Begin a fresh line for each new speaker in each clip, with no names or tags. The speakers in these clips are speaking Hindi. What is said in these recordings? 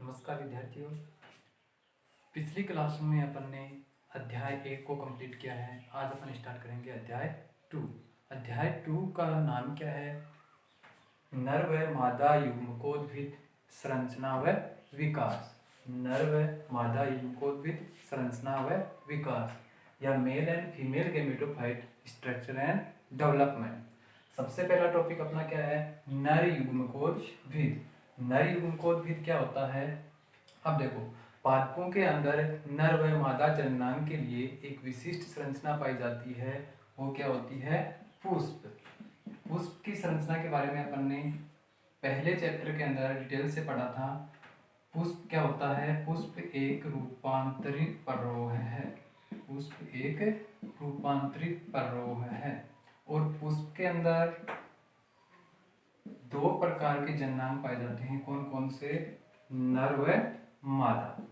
नमस्कार विद्यार्थियों। पिछली क्लास में अपन ने अध्याय 1 को कंप्लीट किया है। आज अपन स्टार्ट करेंगे अध्याय 2। अध्याय 2 का नाम क्या है? नर व मादा युग्मकोद्भिद संरचना व विकास। नर व मादा युग्मकोद्भिद संरचना व विकास या male and female gametophyte structure and development. सबसे पहला टॉपिक अपना क्या है? नर युग्मकोद्भिद। नर युग्मकोद्भिद क्या होता है? अब देखो, पादपों के अंदर नर व मादा जननांग के लिए एक विशिष्ट संरचना पाई जाती है। वो क्या होती है? पुष्प। पुष्प की संरचना के बारे में अपन ने पहले चैप्टर के अंदर डिटेल से पढ़ा था। पुष्प क्या होता है? पुष्प एक रूपांतरित पर्रोह है। पुष्प एक रूपांतरित पर्रोह है और पुष्प के अंदर दो प्रकार के जननांग पाए जाते हैं। कौन कौन से? नर व मादा।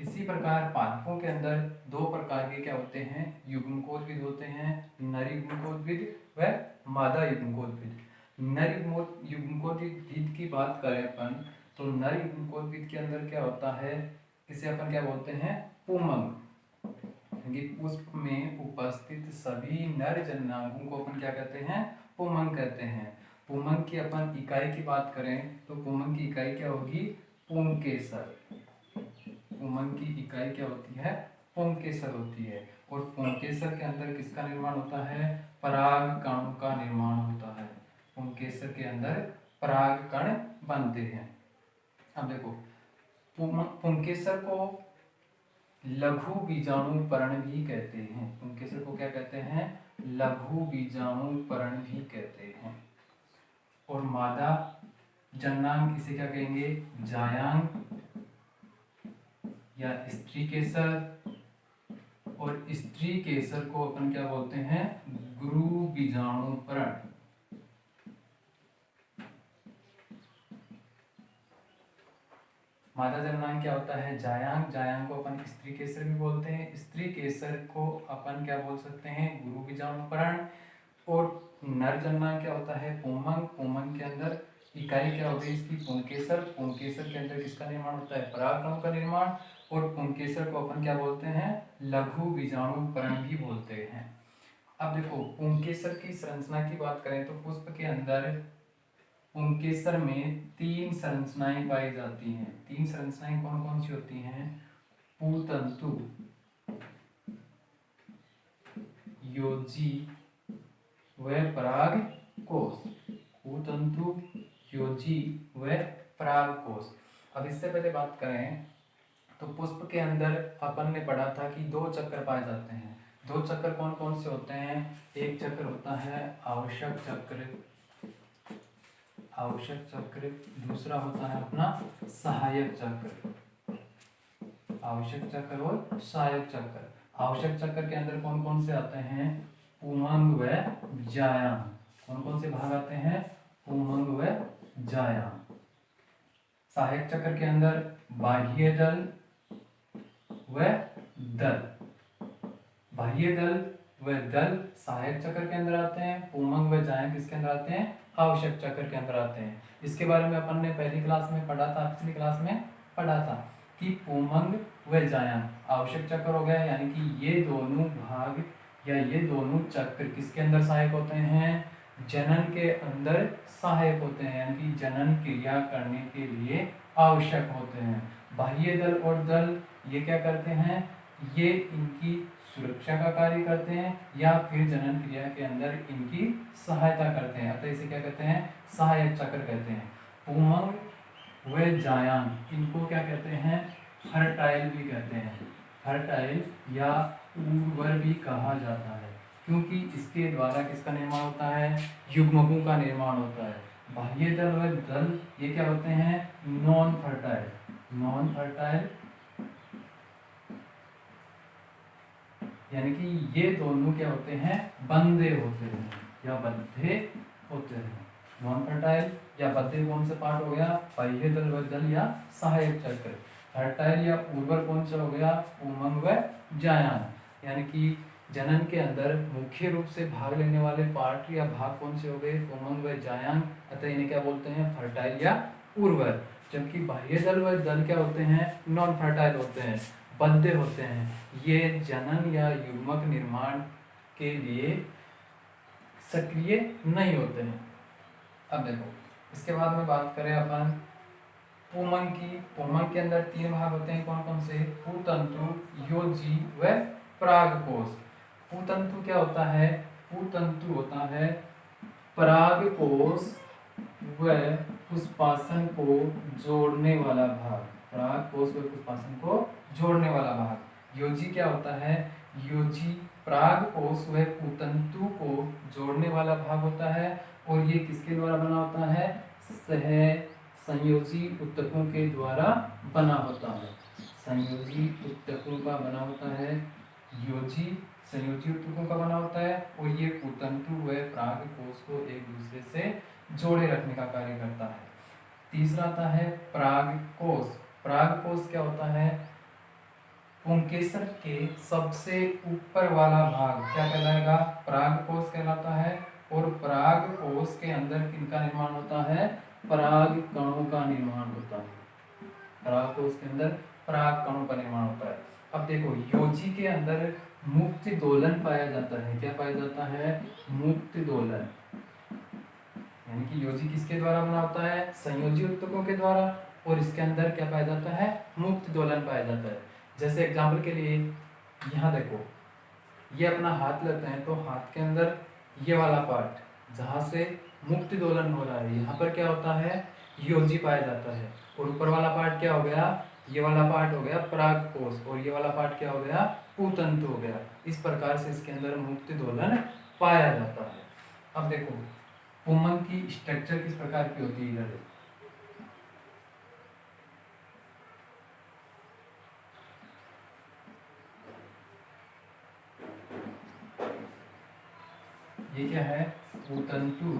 इसी प्रकार पादपों के अंदर दो प्रकार के क्या होते हैं? युग्मकोद्भिद होते हैं। नर युग्मकोद्भिद व मादा युग्मकोद्भिद। नर युग्मकोद्भिद की बात करें अपन तो नर युग्मकोद्भिद के अंदर क्या होता है? इसे अपन क्या बोलते हैं? पुमंग। पुष्प में उपस्थित सभी नर जननांगों को अपन क्या कहते हैं? पुमंग कहते हैं। पुमंग की अपन इकाई की बात करें तो पुमंग की इकाई क्या होगी? पुंकेसर। पुमंग की इकाई क्या होती है? पुंकेसर होती है। और पुंकेसर के अंदर किसका निर्माण होता है? पराग कणों का निर्माण होता है। पुंकेसर के अंदर पराग कण बनते हैं। अब देखो, पुंकेसर को लघु बीजाणुपर्ण भी कहते हैं। पुंकेसर को क्या कहते हैं? लघु बीजाणुपर्ण भी कहते हैं। और मादा जननांग इसे क्या कहेंगे? जायांग या स्त्री केसर। और स्त्री केसर को अपन क्या बोलते हैं? गुरु बीजाणुपर्ण। मादा जननांग क्या होता है? जायांग। जायांग को अपन स्त्री केसर भी बोलते हैं। स्त्री केसर को अपन क्या बोल सकते हैं? गुरु बीजाणुपर्ण। और नर जननांग क्या होता है? पुमंग। पुमंग के अंदर इकाई क्या हो गई इसकी? पुंकेसर। पुंकेसर के अंदर किसका निर्माण होता है? परागकणों का निर्माण। और पुंकेसर को अपन क्या बोलते हैं? लघु बीजाणुपर्ण भी बोलते हैं। अब देखो, पुंकेसर की संरचना की बात करें तो पुष्प के अंदर पुंकेसर में 3 संरचनाएं पाई जाती हैं। 3 संरचनाएं कौन कौन सी होती हैं? पूतंतु, योजी व परागकोश। पूतंतु, योजी व परागकोश। अब इससे पहले बात करें तो पुष्प के अंदर अपन ने पढ़ा था कि 2 चक्र पाए जाते हैं। 2 चक्र कौन कौन से होते हैं? एक चक्र होता है आवश्यक चक्र। आवश्यक चक्र। दूसरा होता है अपना सहायक चक्र। आवश्यक चक्र और सहायक चक्र। आवश्यक चक्र के अंदर कौन कौन से आते हैं? पुमंग व जायांग। कौन कौन से भाग आते हैं? पुमंग व जायांग। सहायक चक्र के अंदर बाह्य दल व दल। बाह्य दल व दल सहायक चक्र के अंदर आते हैं। पुमंग व जायांग किसके अंदर आते हैं? आवश्यक चक्र के अंदर आते हैं। इसके बारे में अपन ने पहली क्लास में पढ़ा था, पिछली क्लास में पढ़ा था कि पुमंग व जायांग आवश्यक चक्र हो गया, यानी कि ये दोनों भाग या ये दोनों चक्र किसके अंदर सहायक होते हैं? जनन के अंदर सहायक होते हैं, यानी कि जनन क्रिया करने के लिए आवश्यक होते हैं। बाह्य दल और दल ये क्या करते हैं? ये इनकी सुरक्षा का कार्य करते हैं या फिर जनन क्रिया के अंदर इनकी सहायता करते हैं। अतः इसे क्या कहते हैं? सहायक चक्र कहते हैं। पुमंग व जायांग इनको क्या कहते हैं? फर्टाइल भी कहते हैं। फर्टाइल या उर्वर भी कहा जाता है, क्योंकि इसके द्वारा किसका निर्माण होता है? युग्मकों का निर्माण होता है। बाह्य दल व दल ये क्या होते हैं? Non fertile. नॉन फर्टाइल यानी कि ये दोनों क्या होते हैं? बंधे होते हैं या बद्धे होते हैं। नॉन फर्टाइल या बद्धे कौन सा पार्ट हो गया? बाह्य दल व दल या सहायक चक्र। फर्टाइल या उर्वर कौन सा हो गया? पुमंग व जायांग। यानी कि जनन के अंदर मुख्य रूप से भाग लेने वाले पार्ट या भाग कौन से हो गए? पुमंग व जायांग। अतः इन्हें क्या बोलते हैं? फर्टाइल या उर्वर। जबकि बाह्य दल व दल क्या होते हैं, नॉन फर्टाइल होते हैं, बद्ध होते हैं, ये जनन या युग्मक निर्माण के लिए सक्रिय नहीं होते हैं। अब देखो इसके बाद में बात करें अपन पुमंग की। पुमंग के अंदर 3 भाग होते हैं, कौन कौन से, पुतंतु, योजी व परागकोश। पुतंतु क्या होता है, पुतंतु होता है परागकोश व पुष्पासन को जोड़ने वाला भाग, परागकोश व पुष्पासन को जोड़ने वाला भाग। योजी क्या होता है, योजी परागकोश व पुतंतु को जोड़ने वाला भाग होता है, और ये किसके द्वारा बना होता है, सह संयोजी ऊतकों के द्वारा बना होता है। संयोजी ऊतकों का बना होता है, योजी संयोजी ऊतकों का बना होता है, और ये पुतंतु व परागकोश को एक दूसरे से जोड़े रखने का कार्य करता है। तीसरा आता है परागकोश। परागकोश क्या होता है, पुंकेसर के सबसे ऊपर वाला भाग क्या कहलाएगा, परागकोश कहलाता है। और परागकोश के अंदर किनका निर्माण होता है, पराग कणों का निर्माण होता है। परागकोश के अंदर पराग कणों का निर्माण होता है। अब देखो योजी के अंदर मुक्त दोलन पाया जाता है, क्या पाया जाता है, मुक्त दोलन। यानी कि योजी किसके द्वारा बना होता है, संयोजी ऊतकों के द्वारा, और इसके अंदर क्या पाया जाता है, मुक्त दोलन पाया जाता है। जैसे एग्जाम्पल के लिए यहाँ देखो, ये अपना हाथ लेते हैं तो हाथ के अंदर ये वाला पार्ट जहाँ से मुक्त दोलन हो रहा है, यहाँ पर क्या होता है, योजी पाया जाता है। और ऊपर वाला पार्ट क्या हो गया, ये वाला पार्ट हो गया परागकोश, और ये वाला पार्ट क्या हो गया, पुतंतु हो गया। इस प्रकार से इसके अंदर मुक्त दोलन पाया जाता है। अब देखो पुमंग की स्ट्रक्चर किस प्रकार की होती है, इधर ये क्या है, पुतंतु,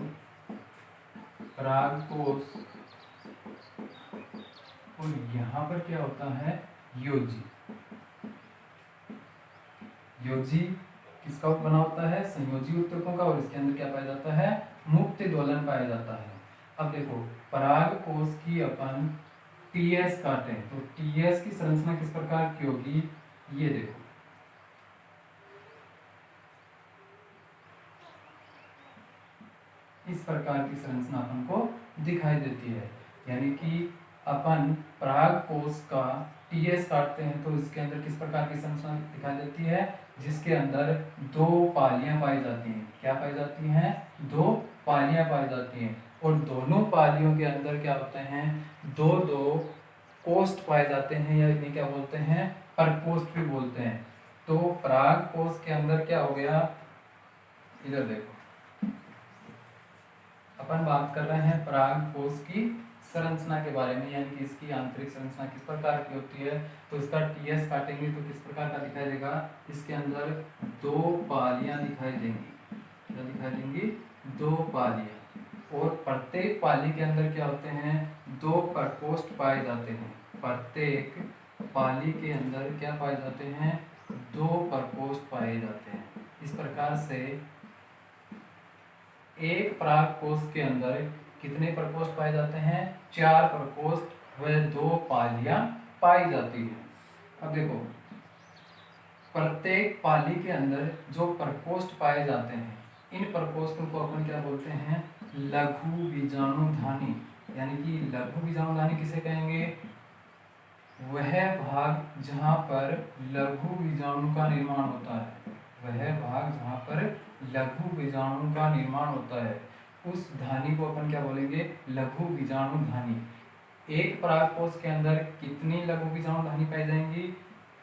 परागकोश, और यहाँ पर क्या होता है, योजी। योजी किसका बना होता है, संयोजी ऊतकों का, और इसके अंदर क्या पाया जाता है, मुक्त दोलन पाया जाता है। अब देखो परागकोश की अपन टीएस काटें तो टीएस की संरचना किस प्रकार की होगी, ये देखो इस प्रकार की संरचना अपन को दिखाई देती है। यानी कि अपन परागकोश का टीएस काटते हैं तो इसके अंदर किस प्रकार की संरचना दिखाई देती है, जिसके अंदर 2 पालियां पाई जाती हैं। क्या पाई जाती हैं, 2 पालियां पाई जाती हैं, और दोनों पालियों के अंदर क्या होते हैं, 2-2 कोष्ठ पाए जाते हैं, या इन्हें क्या बोलते हैं, परकोष्ठ भी बोलते हैं। तो परागकोश के अंदर क्या हो गया, इधर देखो अपन बात कर रहे हैं परागकोश की संरचना के बारे में, यानी कि इसकी आंतरिक संरचना किस प्रकार की होती है। तो इसका टीएस काटेंगे तो किस प्रकार का दिखाई देगा, इसके अंदर 2 पालियां दिखाई देंगी। क्या दिखाई देंगी, 2 पालियां, और प्रत्येक पाली के अंदर क्या होते हैं, 2 प्रकोष्ठ पाए जाते हैं। प्रत्येक पाली के अंदर क्या पाए जाते हैं, 2 प्रकोष्ठ पाए जाते हैं। इस प्रकार से एक परागकोश के अंदर कितने प्रकोष्ठ पाए जाते हैं, 4 प्रकोष्ठ व 2 पालियां पाई जाती है। अब देखो प्रत्येक पाली के अंदर जो प्रकोष्ठ पाए जाते हैं, इन प्रकोष्ठों को अपन क्या बोलते हैं, लघु बीजाणुधानी। यानी कि लघु बीजाणुधानी किसे कहेंगे, वह भाग जहाँ पर लघु बीजाणु का निर्माण होता है, वह भाग जहाँ पर लघु बीजाणु का निर्माण होता है, उस धानी को अपन क्या बोलेंगे, लघु बीजाणु धानी। एक परागकोश के अंदर कितनी लघु बीजाणु धानी पाई जाएंगी,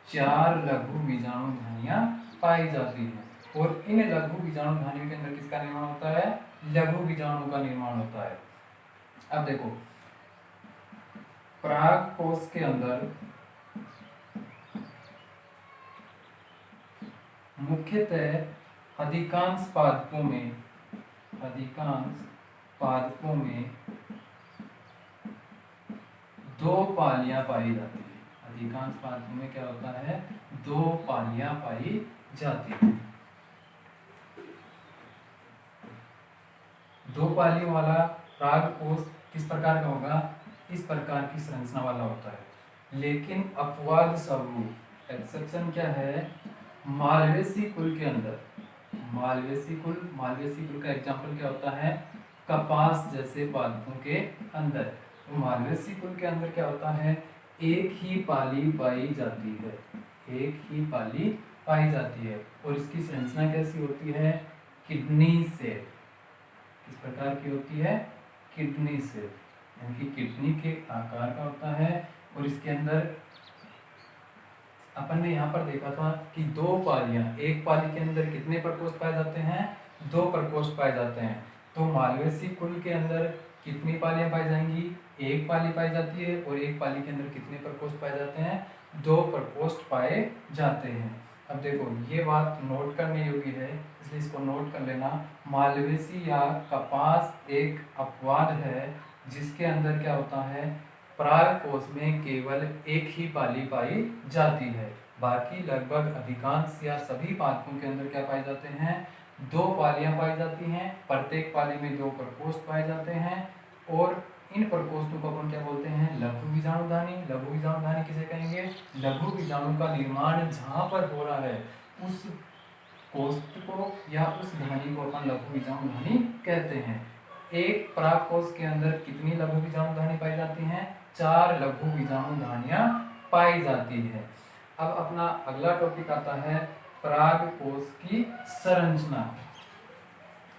4 लघु बीजाणु धानियां पाई जाती हैं। और इन लघु बीजाणु धानियों के अंदर किसका निर्माण होता है, लघु बीजाणु का निर्माण होता है। अब देखो परागकोश के अंदर मुख्यतः अधिकांश पादपों में 2 पालियां पाई जाती है। अधिकांश पादपों में क्या होता है, 2 पालियां पाई जाती है। 2 पालियों वाला परागकोश किस प्रकार का होगा, इस प्रकार की संरचना वाला होता है। लेकिन अपवाद स्वरूप एक्सेप्शन क्या है, मालवेसी कुल के अंदर, मालवेसी कुल का एग्जाम्पल क्या होता है, कपास जैसे पादपों के अंदर। तो मालवेसी कुल के अंदर क्या होता है, एक ही पाली पाई जाती है, एक ही पाली पाई जाती है। और इसकी संरचना कैसी होती है, किडनी से, किस प्रकार की होती है, किडनी से, यानी कि किडनी के आकार का होता है। और इसके अंदर अपन ने यहाँ पर देखा था कि दो पालियां, एक पाली के अंदर कितने प्रकोष्ठ पाए जाते हैं, दो प्रकोष्ठ पाए जाते हैं। तो मालवेसी कुल के अंदर कितनी पालियां पाई जाएंगी, एक पाली पाई जाती है। और एक पाली के अंदर कितने प्रकोष्ठ पाए जाते हैं, दो प्रकोष्ठ पाए जाते हैं। अब देखो ये बात नोट करने योग्य है, इसलिए इसको नोट कर लेना। मालवेसी या कपास एक अपवाद है जिसके अंदर क्या होता है, परागकोश में केवल एक ही पाली पाई जाती है। बाकी लगभग अधिकांश या सभी पादपों के अंदर क्या पाए जाते हैं, दो पालियां पाई जाती हैं। प्रत्येक पाली में दो प्रकोष्ठ पाए जाते हैं। और इन प्रकोष्ठों को अपन क्या बोलते हैं, लघु बीजाणुधानी। लघु बीजाणुधानी किसे कहेंगे, लघु बीजाणु का निर्माण जहाँ पर हो रहा है उस कोष्ठ को या उस धानी को अपन लघु बीजाणुधानी कहते हैं। एक परागकोश के अंदर कितनी लघु बीजाणुधानी पाई जाती हैं, 4 लघु बीजाणुधानियां पाई जाती है। अब अपना अगला टॉपिक आता है परागकोश की संरचना।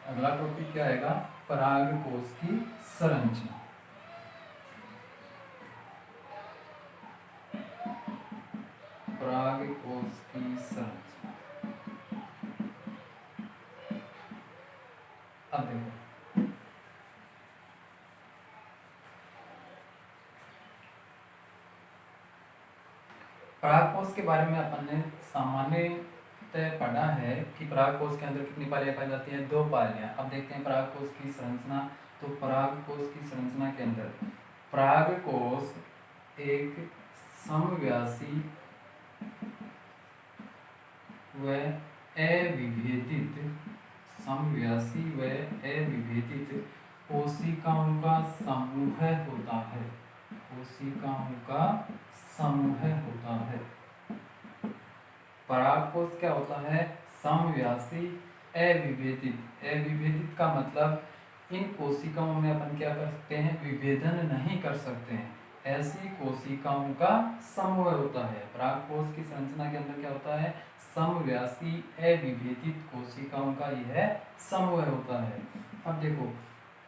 अगला टॉपिक क्या आएगा, परागकोश की संरचना। परागकोश की संरचना। अब देखो परागकोश के बारे में अपन ने सामान्यतः पढ़ा है कि परागकोश के अंदर कितनी पालियां पाई जाती हैं, दो पालियां। अब देखते हैं परागकोश की संरचना। तो परागकोश की संरचना के अंदर परागकोश एक समव्यासी व अविभेदित, समव्यासी व अविभेदित कोशिकाओं का समूह होता है, कोशिकाओं का समूह होता है। परागकोश क्या होता है, समव्यासी अविभेदित। अविभेदित का मतलब इन कोशिकाओं में अपन क्या कर सकते हैं, विभेदन नहीं कर सकते हैं, ऐसी कोशिकाओं का समूह होता है। परागकोश की संरचना के अंदर क्या होता है, समव्यासी अविभेदित कोशिकाओं का यह समूह होता है। अब देखो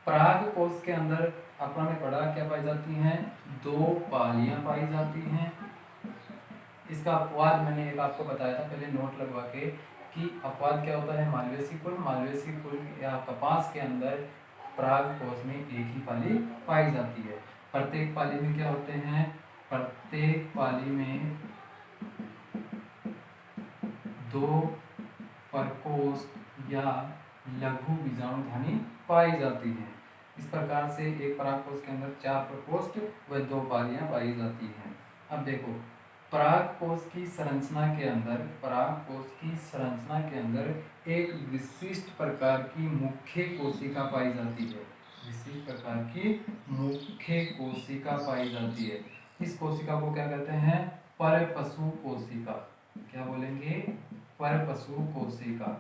परागकोश के अंदर अपन ने पढ़ा क्या पाई जाती हैं, दो पालियां पाई जाती हैं। इसका अपवाद मैंने एक आपको बताया था पहले नोट लगवा के कि अपवाद क्या होता है, मालवेसी कुल या कपास के अंदर परागकोश में एक ही पाली पाई जाती है। प्रत्येक पाली में क्या होते हैं, प्रत्येक पाली में दो प्रकोष्ठ या लघु बीजाणुधानी पाई जाती है। इस प्रकार से एक परागकोश के अंदर 4 प्रकोष्ठ व 2 पालियां पाई जाती हैं। अब देखो परागकोश की संरचना के अंदर, परागकोश की संरचना के अंदर एक विशिष्ट प्रकार की मुख्य कोशिका पाई जाती है, विशिष्ट प्रकार की मुख्य कोशिका पाई जाती है। इस कोशिका को क्या कहते हैं, परपशु कोशिका। क्या बोलेंगे, परपशु कोशिका।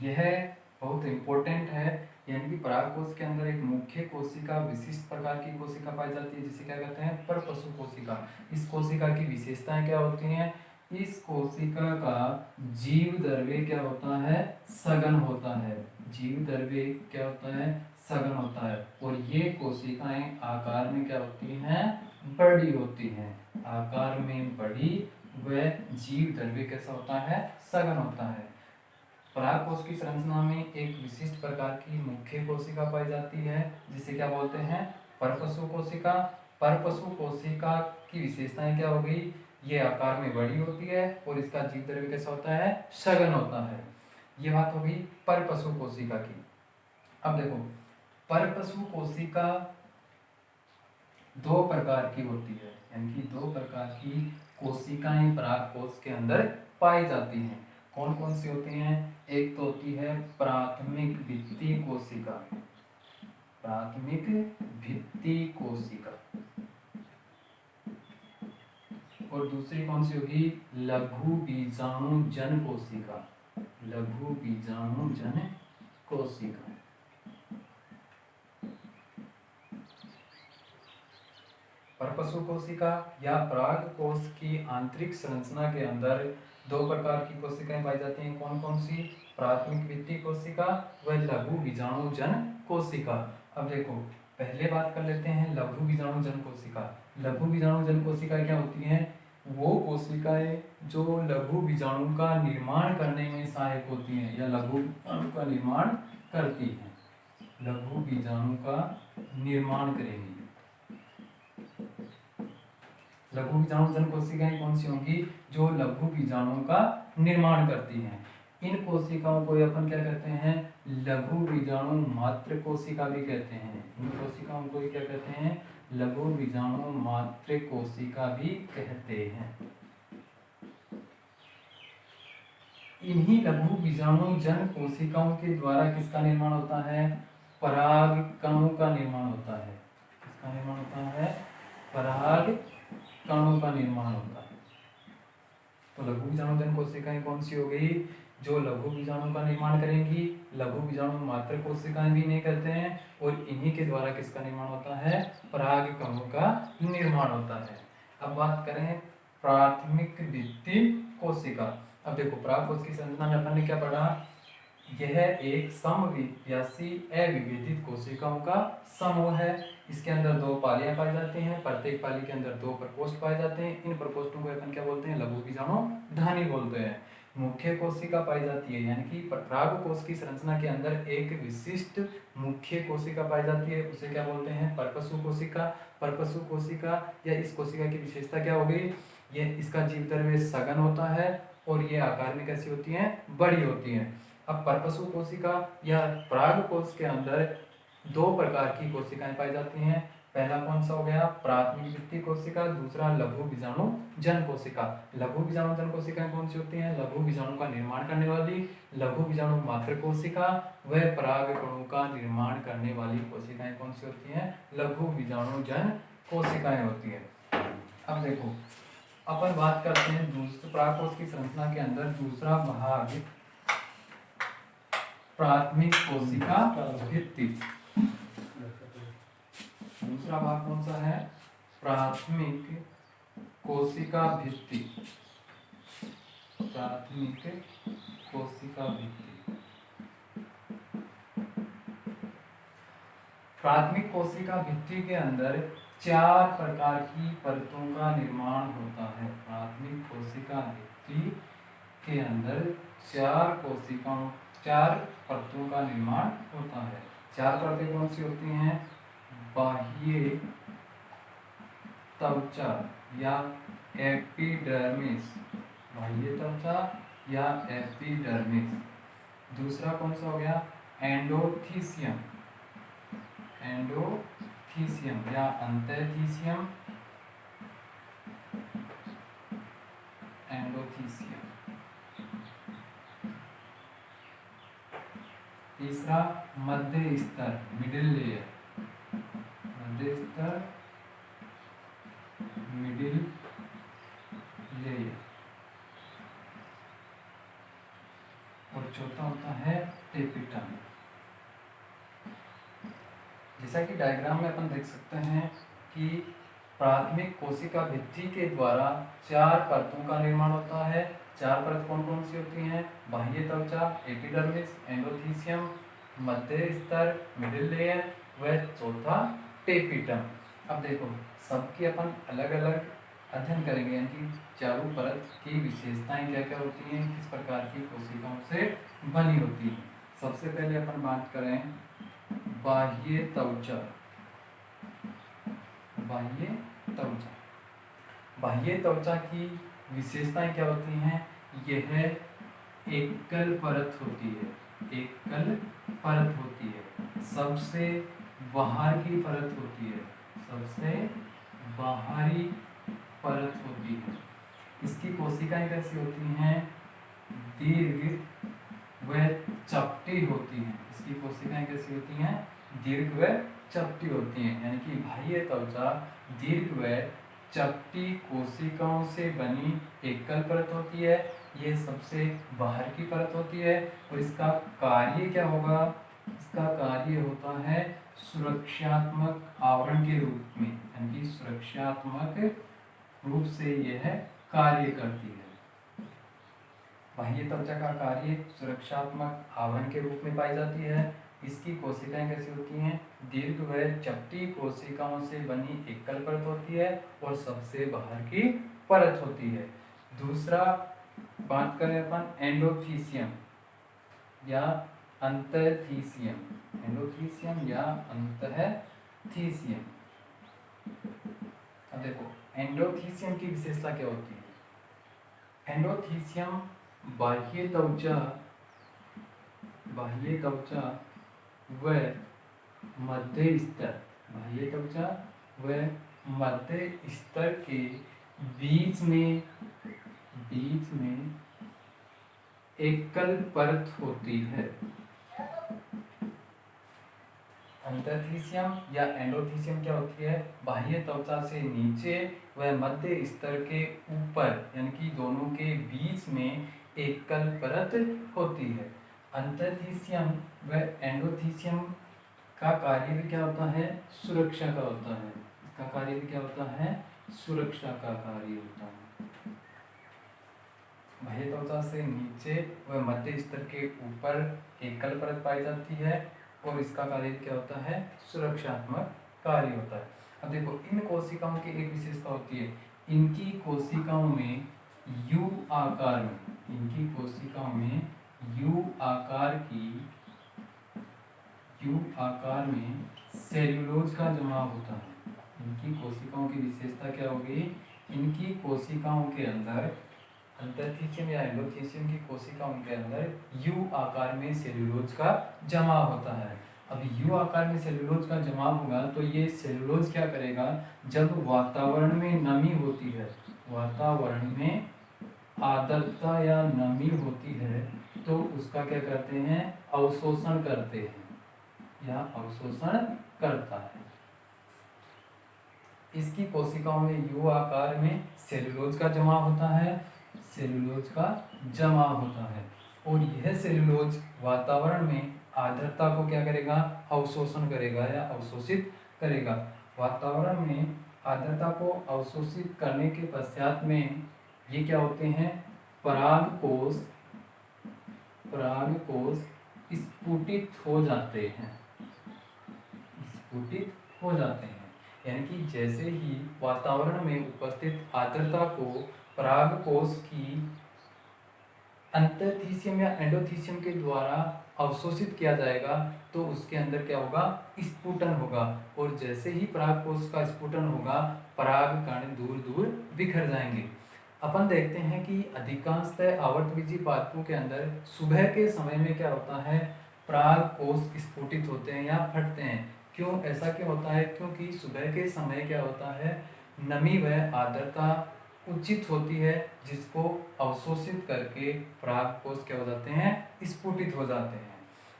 यह बहुत इंपॉर्टेंट है, यानी कि परागकोश के अंदर एक मुख्य कोशिका, विशिष्ट प्रकार की कोशिका पाई जाती है जिसे क्या कहते हैं, परपशु कोशिका। इस कोशिका की विशेषताएं क्या होती हैं, इस कोशिका का जीव द्रव्य क्या होता है, सघन होता है। जीव द्रव्य क्या होता है, सघन होता है। और ये कोशिकाएं आकार में क्या होती हैं, बड़ी होती हैं, आकार में बड़ी व जीव द्रव्य कैसा होता है, सघन होता है। परागकोश की संरचना में एक विशिष्ट प्रकार की मुख्य कोशिका पाई जाती है जिसे क्या बोलते हैं, परपशु कोशिका। परपशु कोशिका की विशेषताएं क्या हो गई, ये आकार में बड़ी होती है और इसका जीव द्रव्य कैसा होता है, सघन होता है। ये बात हो गई परपशु कोशिका की। अब देखो परपशु कोशिका दो प्रकार की होती है, यानी कि दो प्रकार की कोशिकाएं परागकोश के अंदर पाई जाती हैं। कौन कौन सी होती हैं, एक तो होती है प्राथमिक भित्ति कोशिका, प्राथमिक भित्ति कोशिका। और दूसरी कौन सी होगी? लघु बीजाणु जन कोशिका। लघु बीजाणु जन कोशिका। परपशु कोशिका या पराग कोश की आंतरिक संरचना के अंदर दो प्रकार की कोशिकाएं पाई जाती हैं। कौन कौन सी? प्राथमिक भित्ति कोशिका व लघु बीजाणु जन कोशिका। अब देखो, पहले बात कर लेते हैं लघु बीजाणु जन कोशिका। लघु बीजाणु जन कोशिका क्या होती हैं? वो कोशिकाएं जो लघु बीजाणु का निर्माण करने में सहायक होती हैं या लघु बीजाणु का निर्माण करती हैं। लघु बीजाणु का निर्माण करेंगी। लघु बीजाणु जन कोशिकाएं कौन सी होंगी? जो लघु बीजाणु का निर्माण करती हैं। इन कोशिकाओं को अपन क्या कहते हैं? लघु बीजाणु मात्र कोशिका भी कहते हैं। इन कोशिकाओं को क्या कहते हैं? लघु बीजाणु मात्र कोशिका भी कहते हैं। इन्हीं लघु बीजाणु जन कोशिकाओं के द्वारा किसका निर्माण होता है? पराग कणों का निर्माण होता है। किसका निर्माण होता है? पराग कणों का निर्माण होता है। तो लघु बीजाणु जन कोशिकाएं कौन सी हो गई? जो लघु बीजाणु का निर्माण करेंगी। लघु बीजाणु मात्र कोशिकाएं भी नहीं करते हैं। और इन्हीं के द्वारा किसका निर्माण होता है? पराग कणों का निर्माण होता है। अब बात करें प्राथमिक भित्ति कोशिका। अब देखो, पराग कोश की संरचना में अपन ने क्या पढ़ा? यह एक समव्यासी अविभेदित कोशिकाओं का समूह है। इसके अंदर दो पालियां पाई जाती हैं। प्रत्येक पाली के अंदर दो प्रकोष्ठ पाए जाते हैं। इन प्रकोष्ठों को अपन क्या बोलते हैं? लघु बीजाणु धानी बोलते हैं। मुख्य कोशिका पाई जाती है, यानी कि पराग कोश की संरचना के अंदर एक विशिष्ट मुख्य कोशिका पाई जाती है। उसे क्या बोलते हैं? परपशु कोशिका। परपशु कोशिका या इस कोशिका की विशेषता क्या हो गई? ये इसका जीव द्रव्य सघन होता है और ये आकार में कैसी होती हैं? बड़ी होती हैं। अब परपशु कोशिका या पराग कोश के अंदर दो प्रकार की कोशिकाएं पाई जाती हैं। पहला कौन सा हो गया? प्राथमिक भित्ति कोशिका। दूसरा लघु बीजाणु जन कोशिका। लघु बीजाणु जन कोशिकाएं कौन सी होती हैं? लघु बीजाणु का निर्माण करने वाली लघु बीजाणु मात्र कोशिका व पराग कणों का निर्माण करने वाली कोशिकाएं कौन सी होती हैं? लघु बीजाणु जन कोशिकाएं होती हैं। अब देखो, अपन बात करते हैं दूसरे पराग कोश की संरचना के अंदर दूसरा भाग प्राथमिक कोशिका भित्ति। दूसरा भाग कौन सा है? प्राथमिक कोशिका भित्ति। प्राथमिक कोशिका भित्ति। प्राथमिक कोशिका भित्ति के अंदर चार प्रकार की परतों का निर्माण होता है। प्राथमिक कोशिका भित्ति के अंदर चार परतों का निर्माण होता है। चार परतें कौन सी होती हैं? बाह्य त्वचा या एपिडर्मिस। बाह्य त्वचा या एपिडर्मिस। दूसरा कौन सा हो गया? एंडोथीसियम। एंडोथीसियम या अंतःथीसियम। एंडोथीसियम। तीसरा मध्य स्तर, मिडिल लेयर। मध्य स्तर, मिडिल लेयर। और चौथा होता है टेपिटम। जैसा कि डायग्राम में अपन देख सकते हैं कि प्राथमिक कोशिका भित्ति के द्वारा चार परतों का निर्माण होता है। चार परत कौन कौन सी होती हैं? बाह्य त्वचा, एपिडर्मिस, एंडोथीसियम, मध्य स्तर, मिडिल लेयर व चौथा टेपिटम। अब देखो, सबकी अपन अलग अलग अध्ययन करेंगे, यानी कि चारों परत की विशेषताएं क्या क्या होती हैं, किस प्रकार की कोशिकाओं से बनी होती हैं। सबसे पहले अपन बात करें बाह्य त्वचा। बाह्य त्वचा। बाह्य त्वचा की विशेषताएं क्या होती हैं? यह एकल परत होती है। एकल परत होती है। सबसे बाहर की परत होती है। सबसे बाहरी परत होती है। इसकी कोशिकाएं कैसी होती हैं? दीर्घ व चपटी होती हैं। इसकी कोशिकाएं कैसी होती हैं? दीर्घ व चपटी होती हैं, यानी कि बाह्य त्वचा दीर्घ व चपटी कोशिकाओं से बनी एकल परत होती है। ये सबसे बाहर की परत होती है और इसका कार्य क्या होगा? इसका कार्य होता है सुरक्षात्मक आवरण के रूप में, यानी कि सुरक्षात्मक रूप से यह कार्य करती है। बाह्य त्वचा का कार्य सुरक्षात्मक आवरण के रूप में पाई जाती है। इसकी कोशिकाएं कैसी होती हैं? दीर्घ व चपटी कोशिकाओं से बनी एकल परत होती है और सबसे बाहर की परत होती है। दूसरा बात करें अपन एंडोथीसियम या अंतःथीसियम, एंडोथीसियम या अंतःथीसियम। अब देखो एंडोथीसियम की विशेषता क्या होती है? एंडोथीसियम बाह्य त्वचा व मध्य स्तर, बाह्य त्वचा व मध्य स्तर के बीच में एकल परत होती है। अंतःथीसियम या एंडोथीसियम क्या होती है? बाह्य त्वचा से नीचे व मध्य स्तर के ऊपर, यानी कि दोनों के बीच में एकल परत होती है। अंतःथीसियम व एंडोथीसियम का कार्य भी क्या होता है? सुरक्षा का होता है। इसका कार्य भी क्या होता है? सुरक्षा का कार्य होता है। बाह्य त्वचा से नीचे व मध्य स्तर के ऊपर एकल परत पाई जाती है और इसका कार्य क्या होता है? सुरक्षात्मक कार्य होता है। अब देखो इन कोशिकाओं की एक विशेषता होती है, इनकी कोशिकाओं में यू आकार में, इनकी कोशिकाओं में यू आकार में सेल्यूलोज का जमाव होता है। इनकी कोशिकाओं की विशेषता क्या होगी? इनकी कोशिकाओं के अंदर, अंतःथीसियम या एंडोथीसियम की कोशिकाओं के अंदर यू आकार में सेल्यूलोज का जमाव होता है। अब यू आकार में सेल्यूलोज का जमाव होगा तो ये सेल्यूलोज क्या करेगा? जब वातावरण में नमी होती है, वातावरण में आर्द्रता या नमी होती है तो उसका क्या करते हैं? अवशोषण करते हैं या अवशोषण करता है। इसकी कोशिकाओं में यू आकार में सेल्यूलोज का जमाव होता है, सेल्यूलोज का जमाव होता है और यह सेल्यूलोज वातावरण में आर्द्रता को क्या करेगा? अवशोषण करेगा या अवशोषित करेगा। वातावरण में आर्द्रता को अवशोषित करने के पश्चात में ये क्या होते हैं? परागकोश स्फुटित हो जाते हैं, स्फुटित हो जाते हैं। यानी कि जैसे ही वातावरण में उपस्थित आर्द्रता को परागकोश की अंतःथीसियम या एंडोथीसियम के द्वारा अवशोषित किया जाएगा तो उसके अंदर क्या होगा? स्फुटन होगा और जैसे ही परागकोश का स्फुटन होगा पराग कण दूर दूर बिखर जाएंगे। अपन देखते हैं कि अधिकांशतः आवर्तबीजी पादपों के अंदर सुबह के समय में क्या होता है? परागकोश स्फुटित होते हैं या फटते हैं। क्यों ऐसा क्यों होता है? क्योंकि सुबह के समय क्या होता है? नमी व आर्द्रता उचित होती है जिसको अवशोषित करके परागकोश क्या हो जाते हैं? स्फुटित हो जाते हैं।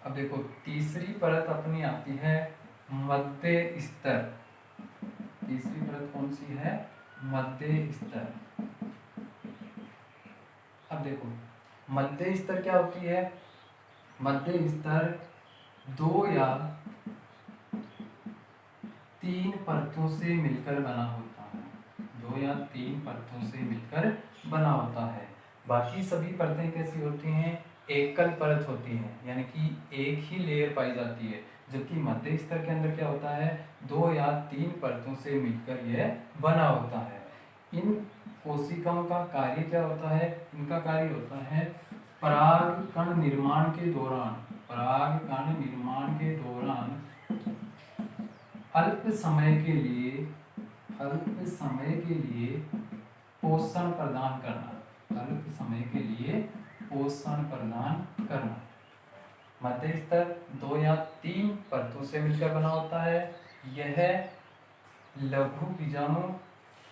अब देखो तीसरी परत अपनी आती है मध्य स्तर। तीसरी परत कौन सी है? मध्य स्तर। अब देखो मध्य स्तर क्या होती है? मध्य स्तर 2 या 3 परतों से मिलकर बना होता है, 2 या 3 परतों से मिलकर बना होता है। बाकी सभी परतें कैसी होती हैं? एकल परत होती हैं, यानी कि एक ही लेयर पाई जाती है। जबकि मध्य स्तर के अंदर क्या होता है? 2 या 3 परतों से मिलकर यह बना होता है। इन कोशिकाओं का कार्य क्या होता है? इनका कार्य होता है परागकण निर्माण के दौरान, परागकण निर्माण के दौरान अल्प समय के लिए पोषण प्रदान करना, अल्प समय के लिए पोषण प्रदान करना। मध्य स्तर 2 या 3 परतों से मिलकर बना होता है। यह लघु बीजाणु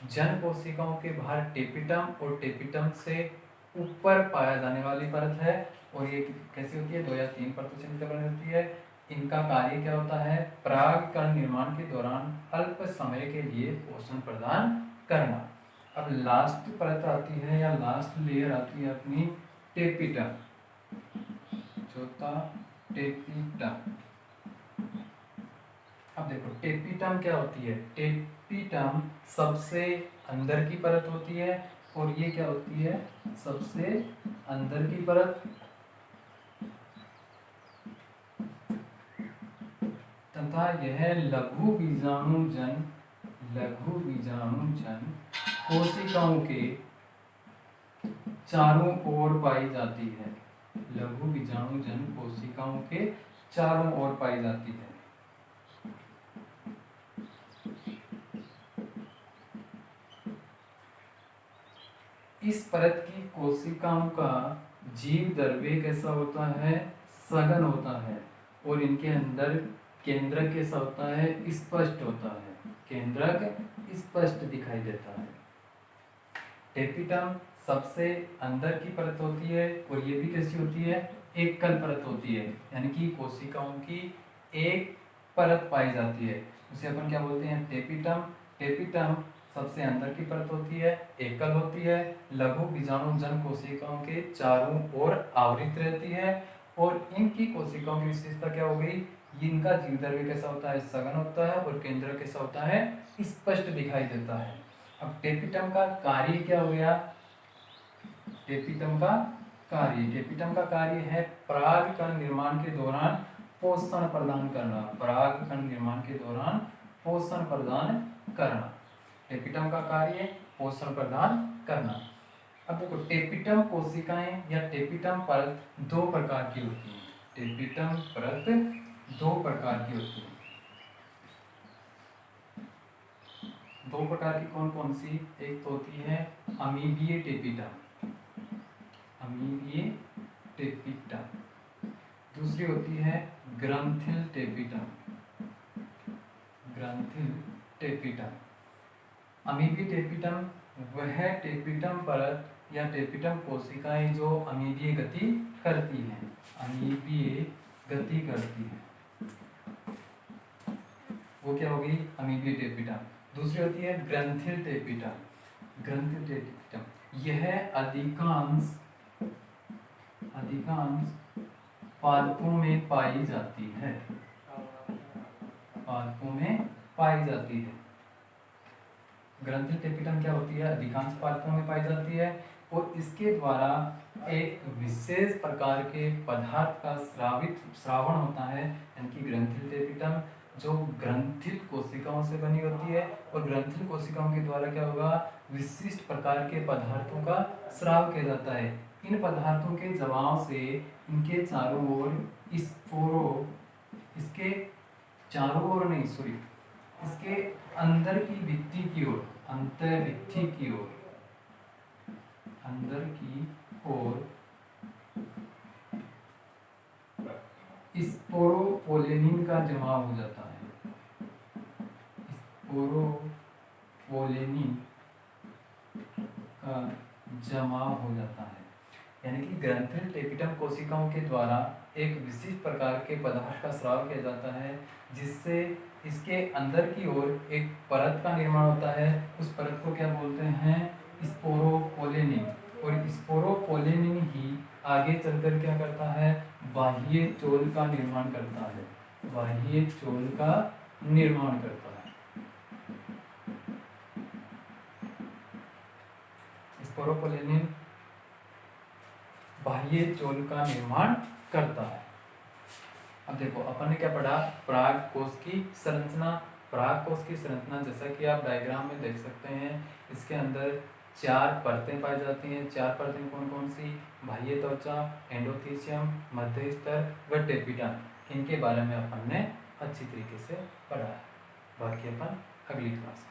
जन कोशिकाओं के बाहर टेपिटम और टेपिटम से ऊपर पाया जाने वाली परत है और ये कैसी होती है? 2 या 3 परतों से मिलकर बनी होती है। इनका कार्य क्या होता है? परागकण निर्माण के दौरान अल्प समय के लिए पोषण प्रदान करना। अब लास्ट परत आती है या लास्ट लेयर आती है अपनी टेपिटम। चौथा टेपिटम। अब देखो टेपिटम क्या होती है? टेपिटम सबसे अंदर की परत होती है और ये क्या होती है? सबसे अंदर की परत तथा यह लघु बीजाणुजन कोशिकाओं के चारों ओर पाई जाती है। लघु बीजाणुजन कोशिकाओं के चारों ओर पाई जाती है। इस परत की कोशिकाओं का जीव द्रव्य कैसा होता है? सघन होता है और इनके अंदर केंद्रक कैसा होता है? स्पष्ट होता है। केंद्रक स्पष्ट दिखाई देता है। टेपिटम सबसे अंदर की परत होती है और ये भी कैसी होती है? एकल परत होती है, यानी कि कोशिकाओं की एक परत पाई जाती है, उसे अपन क्या बोलते हैं? टेपिटम। टेपिटम सबसे अंदर की परत होती है, एकल होती है, लघु बीजाणुजन कोशिकाओं के चारों ओर आवृत रहती है और इनकी कोशिकाओं की विशेषता क्या हो गई? इनका जीव द्रव्य कैसा होता है? सघन होता है और केंद्र कैसा होता है? स्पष्ट दिखाई देता है। अब टेपिटम का कार्य क्या हो गया? टेपिटम का कार्य है परागकण निर्माण के दौरान पोषण प्रदान करना। परागकण निर्माण के दौरान पोषण प्रदान करना। टेपिटम का कार्य पोषण प्रदान करना। अब देखो टेपिटम कोशिकाएं या टेपिटम परत दो प्रकार की होती है। टेपिटम परत दो प्रकार की होती है। दो प्रकार की कौन कौन सी? एक तो होती है अमीबीय टेपिटम, अमीबीय टेपिटम। दूसरी होती है ग्रंथिल टेपिटम, ग्रंथिल टेपिटम। अमीबीय टेपिटम वह टेपिटम परत या टेपिटम कोशिकाएं जो अमीबीय गति करती हैं, अमीबीय गति करती हैं, वो क्या होगी? अमीबीय टेपिटम। दूसरी होती है ग्रंथिल टेपिटम। ग्रंथिल टेपिटम यह अधिकांश पादपों में पाई जाती है, पादपों में पाई जाती है। ग्रंथिल टेपिटम क्या होती है? अधिकांश पादपों में पाई जाती है और इसके द्वारा एक विशेष प्रकार के पदार्थ का श्रावण होता है, यानी कि ग्रंथिल टेपिटम जो ग्रंथिल कोशिकाओं से बनी होती है और ग्रंथिल कोशिकाओं के द्वारा क्या होगा? विशिष्ट प्रकार के पदार्थों का स्राव किया जाता है। इन पदार्थों के जमाव से इनके चारों ओर इसके चारों ओर नहीं सॉरी इसके अंदर की भित्ति की ओर, अंतःभित्ति की ओर, अंदर की ओर स्पोरोपोलेनिन का जमाव हो जाता है। स्पोरोपोलेनिन का जमाव हो जाता है, यानी कि ग्रंथिल टेपिटम कोशिकाओं के द्वारा एक विशिष्ट प्रकार के पदार्थ का स्राव किया जाता है, जिससे इसके अंदर की ओर एक परत का निर्माण होता है। उस परत को क्या बोलते हैं? स्पोरोपोलेनिन। और स्पोरोपोलेनिन ही आगे चलकर क्या करता है? बाह्य चोल का निर्माण करता है, बाह्य चोल का निर्माण करता है। स्पोरोपोलेनिन बाह्य चोल का निर्माण करता है। अब देखो अपन ने क्या पढ़ा? पराग कोश की संरचना। पराग कोश की संरचना जैसा कि आप डायग्राम में देख सकते हैं, इसके अंदर 4 परतें पाई जाती हैं। 4 परतें कौन कौन सी? बाह्य त्वचा, एंडोथीसियम, मध्य स्तर व टेपिटम। इनके बारे में अपन ने अच्छी तरीके से पढ़ा है। बाकी अपन अगली क्लास में